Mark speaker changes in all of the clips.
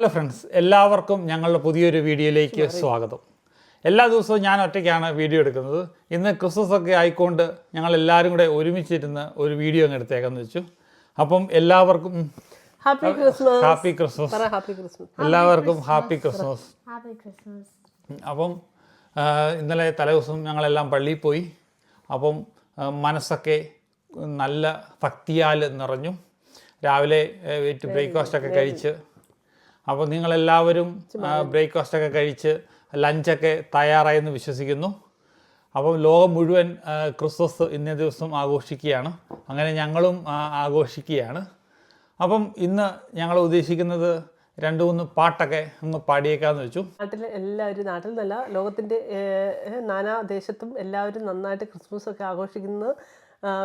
Speaker 1: Hello friends, എല്ലാവർക്കും ഞങ്ങളുടെ പുതിയൊരു വീഡിയോയിലേക്ക് സ്വാഗതം. എല്ലാ ദിവസവും ഞാൻ ഒറ്റയ്ക്കാണ് വീഡിയോ എടുക്കുന്നത്. ഇന്ന് ക്രിസ്മസ് ഒക്കെ ആയിക്കൊണ്ട് ഞങ്ങൾ എല്ലാവരും കൂടെ ഒരുമിച്ചിരുന്ന് ഒരു വീഡിയോ അങ്ങ് എടുത്തേക്കെന്ന് വെച്ചു. അപ്പം എല്ലാവർക്കും
Speaker 2: ഹാപ്പി ക്രിസ്മസ്.
Speaker 1: Happy Christmas. എല്ലാവർക്കും ഹാപ്പി ക്രിസ്മസ്. അപ്പം ഇന്നലെ തലേദിവസം ഞങ്ങളെല്ലാം പള്ളിയിൽ പോയി. അപ്പം മനസ്സൊക്കെ നല്ല ഭക്തിയാൽ നിറഞ്ഞു. രാവിലെ ബ്രേക്ക്ഫാസ്റ്റൊക്കെ കഴിച്ച്, അപ്പോൾ നിങ്ങളെല്ലാവരും ബ്രേക്ക്ഫാസ്റ്റൊക്കെ കഴിച്ച് ലഞ്ചൊക്കെ തയ്യാറായെന്ന് വിശ്വസിക്കുന്നു. അപ്പം ലോകം മുഴുവൻ ക്രിസ്മസ് ഇന്നേ ദിവസം ആഘോഷിക്കുകയാണ്. അങ്ങനെ ഞങ്ങളും ആഘോഷിക്കുകയാണ്. അപ്പം ഇന്ന് ഞങ്ങൾ ഉദ്ദേശിക്കുന്നത് 2-3 പാട്ടൊക്കെ ഒന്ന് പാടിയേക്കാന്ന് വെച്ചു.
Speaker 2: നാട്ടിൽ നിന്നല്ല, ലോകത്തിൻ്റെ നാനാ ദേശത്തും എല്ലാവരും നന്നായിട്ട് ക്രിസ്മസ് ഒക്കെ ആഘോഷിക്കുന്നു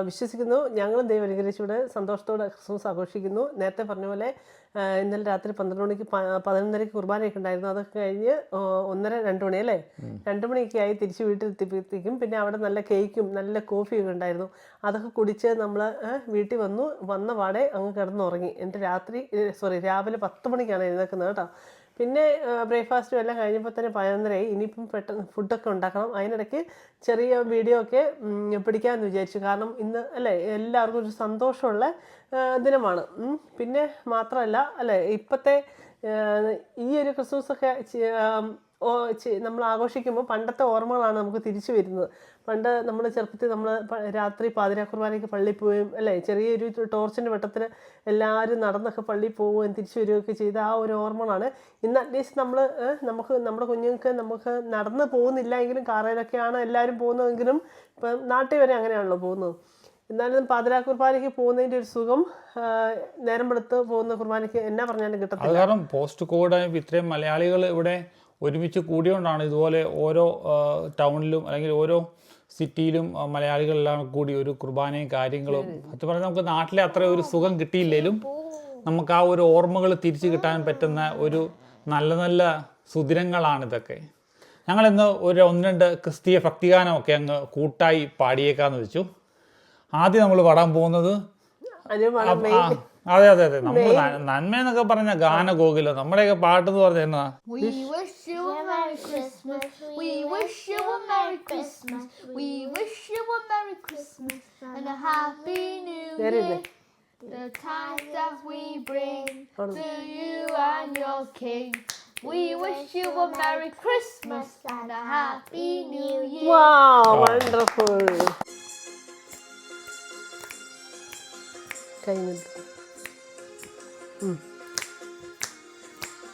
Speaker 2: വിശ്വസിക്കുന്നു. ഞങ്ങളും ദൈവം അനുഗ്രഹിച്ചൂടെ സന്തോഷത്തോടെ ക്രിസ്മസ് ആഘോഷിക്കുന്നു. നേരത്തെ പറഞ്ഞ പോലെ ഇന്നലെ രാത്രി 12 മണിക്ക് 11:30 കുർബാനയൊക്കെ ഉണ്ടായിരുന്നു. അതൊക്കെ കഴിഞ്ഞ് 1:30-2 മണി അല്ലേ, 2 മണിയൊക്കെ ആയി തിരിച്ച് വീട്ടിലെത്തിയപ്പോഴത്തേക്കും പിന്നെ അവിടെ നല്ല കേക്കും നല്ല കോഫിയൊക്കെ ഉണ്ടായിരുന്നു. അതൊക്കെ കുടിച്ച് നമ്മൾ വീട്ടിൽ വന്ന പാടെ അങ്ങ് കിടന്നുറങ്ങി. എൻ്റെ രാവിലെ 10 മണിക്കാണ് എഴുന്നേക്കുന്നത് കേട്ടോ. പിന്നെ ബ്രേക്ക്ഫാസ്റ്റും എല്ലാം കഴിഞ്ഞപ്പോൾ തന്നെ 11:30. ഇനിയിപ്പം പെട്ടെന്ന് ഫുഡൊക്കെ ഉണ്ടാക്കണം. അതിനിടയ്ക്ക് ചെറിയ വീഡിയോ ഒക്കെ പിടിക്കാമെന്ന് വിചാരിച്ചു. കാരണം ഇന്ന് അല്ലേ എല്ലാവർക്കും ഒരു സന്തോഷമുള്ള ദിനമാണ്. പിന്നെ മാത്രമല്ല അല്ലേ, ഇപ്പോഴത്തെ ഈ ഒരു ക്രിസ്മസൊക്കെ നമ്മൾ ആഘോഷിക്കുമ്പോൾ പണ്ടത്തെ ഓർമ്മകളാണ് നമുക്ക് തിരിച്ചു വരുന്നത്. പണ്ട് നമ്മൾ ചെറുപ്പത്തിൽ നമ്മൾ രാത്രി പാതിരാ കുർബാനയ്ക്ക് പള്ളിയിൽ പോവുകയും അല്ലേ, ചെറിയൊരു ടോർച്ചിൻ്റെ വെട്ടത്തിൽ എല്ലാവരും നടന്നൊക്കെ പള്ളിയിൽ പോവുകയും തിരിച്ചു വരികയൊക്കെ ചെയ്ത ആ ഒരു ഓർമ്മകളാണ്. ഇന്ന് അറ്റ്ലീസ്റ്റ് നമ്മുടെ കുഞ്ഞുങ്ങൾക്ക് നമുക്ക് നടന്ന് പോകുന്നില്ല എങ്കിലും കാറയിലൊക്കെയാണ് എല്ലാവരും പോകുന്നതെങ്കിലും ഇപ്പം നാട്ടിൽ വരെ അങ്ങനെയാണല്ലോ പോകുന്നത്. എന്നാലും പാതിരാ കുർബാനയ്ക്ക് പോകുന്നതിൻ്റെ ഒരു സുഖം നേരം വെളുത്ത് പോകുന്ന കുർബാനയ്ക്ക് എന്നാ പറഞ്ഞാലും കിട്ടത്തില്ല.
Speaker 1: കാരണം പോസ്റ്റ് കോവിഡ് ഇത്രയും മലയാളികൾ ഇവിടെ ഒരുമിച്ച് കൂടിയോണ്ടാണ് ഇതുപോലെ ഓരോ ടൗണിലും അല്ലെങ്കിൽ ഓരോ സിറ്റിയിലും മലയാളികളെല്ലാം കൂടി ഒരു കുർബാനയും കാര്യങ്ങളും. അത് പറഞ്ഞാൽ നമുക്ക് നാട്ടിലെ അത്ര ഒരു സുഖം കിട്ടിയില്ലെങ്കിലും നമുക്ക് ആ ഒരു ഓർമ്മകൾ തിരിച്ചു കിട്ടാൻ പറ്റുന്ന ഒരു നല്ല സുദിനങ്ങളാണിതൊക്കെ. ഞങ്ങളിന്ന് 1-2 ക്രിസ്തീയ ഭക്തിഗാനമൊക്കെ അങ്ങ് കൂട്ടായി പാടിയേക്കാന്ന് വെച്ചു. ആദ്യം നമ്മൾ പാടാൻ പോകുന്നത് അതെ നമ്മൾ നന്മ എന്നൊക്കെ പറഞ്ഞ ഗാനഗോകുലം. നമ്മുടെയൊക്കെ പാട്ട് എന്ന് പറഞ്ഞ എന്നാ
Speaker 3: The time that we bring to you and your King. We wish you a Merry Christmas and a Happy New Year.
Speaker 2: Wow, wonderful.